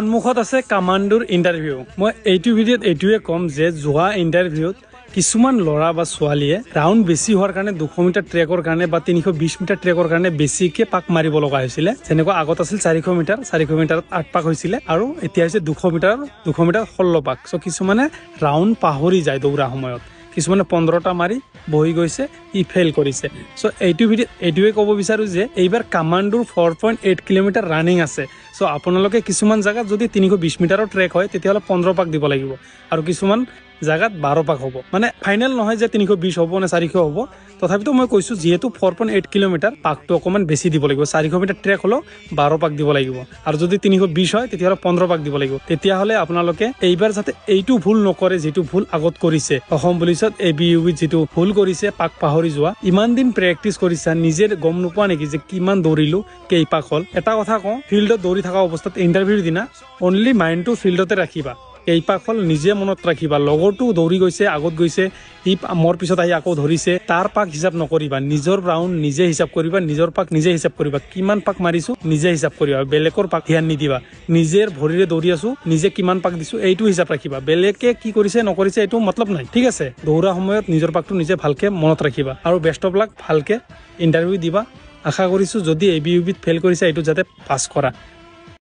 সন্মুখত আছে কামাণ্ডোৰ ইণ্টাৰভিউ। মই এইটো ভিডিঅ'ত এইটোৱে ক'ম যে যোৱা ইণ্টাৰভিউত কিছুমান ল'ৰা বা ছোৱালীয়ে ৰাউণ্ড বেছি হোৱাৰ কাৰণে 200 মিটাৰ ট্ৰেকৰ কাৰণে বা 320 মিটাৰ ট্ৰেকৰ কাৰণে বেছিকে পাক মাৰিব লগা হৈছিলে। যেনেকুৱা আগত আছিল 400 মিটাৰত 8 পাক হৈছিলে আৰু এতিয়া হৈছে 200 মিটাৰ 16 পাক। চ' কিছুমানে ৰাউণ্ড পাহৰি যায় দৌৰা সময়ত, কিছুমানে 15টা মাৰি বহি গৈছে, ই ফেইল কৰিছে। চ' এইটো ভিডিঅ'ত এইটোৱে ক'ব বিচাৰোঁ যে এইবাৰ কামাণ্ডোৰ 4.8 কিলোমিটাৰ ৰানিং আছে। চ' আপোনালোকে কিছুমান জাগাত যদি 320 মিটাৰৰ ট্ৰেক হয় তেতিয়াহ'লে 15 পাক দিব লাগিব আৰু কিছুমান জাগাত 12 পাক হ'ব। মানে ফাইনেল নহয় যে 320 হ'ব নে 400 হ'ব। তথাপিতো মই কৈছোঁ যিহেতু 4.8 কিলোমিটাৰ পাকটো অকণমান বেছি দিব লাগিব। 400 মিটাৰ ট্ৰেক হ'লেও 12 পাক দিব লাগিব আৰু যদি 320 হয় তেতিয়াহ'লে 15 পাক দিব লাগিব। তেতিয়াহ'লে আপোনালোকে এইবাৰ যাতে এইটো ভুল নকৰে যিটো ভুল আগত কৰিছে। অসম পুলিচত ABUBত যিটো ভুল কৰিছে পাক পাহৰি যোৱা। ইমান দিন প্ৰেক্টিচ কৰিছা, নিজে গম নোপোৱা নেকি যে কিমান দৌৰিলো, কেই পাক হ'ল? এটা কথা কওঁ, ফিল্ডত দৌৰি থকা অৱস্থাত ইণ্টাৰভিউৰ দিনা অনলি মাইণ্ডটো ফিল্ডতে ৰাখিবা। এই পাক হ'ল নিজে মনত ৰাখিবা। লগৰটো দৌৰি গৈছে, আগত গৈছে, সি মোৰ পিছত আহি আকৌ ধৰিছে, তাৰ পাক হিচাপ নকৰিবা। নিজৰ ৰাউণ্ড নিজে হিচাপ কৰিবা, নিজৰ পাক নিজে হিচাপ কৰিবা। কিমান পাক মাৰিছো নিজে হিচাপ কৰিবা, বেলেগৰ পাক ধ্যান নিদিবা। নিজৰ ভৰিৰে দৌৰি আছো, নিজে কিমান পাক দিছো এইটো হিচাপ ৰাখিবা। বেলেগে কি কৰিছে নকৰিছে এইটো মতলব নাই, ঠিক আছে? দৌৰা সময়ত নিজৰ পাকটো নিজে ভালকে মনত ৰাখিবা আৰু বেষ্ট অফ লাক। ভালকে ইণ্টাৰভিউ দিবা। আশা কৰিছোঁ যদি ABUBত ফেইল কৰিছে এইটো যাতে পাছ কৰা।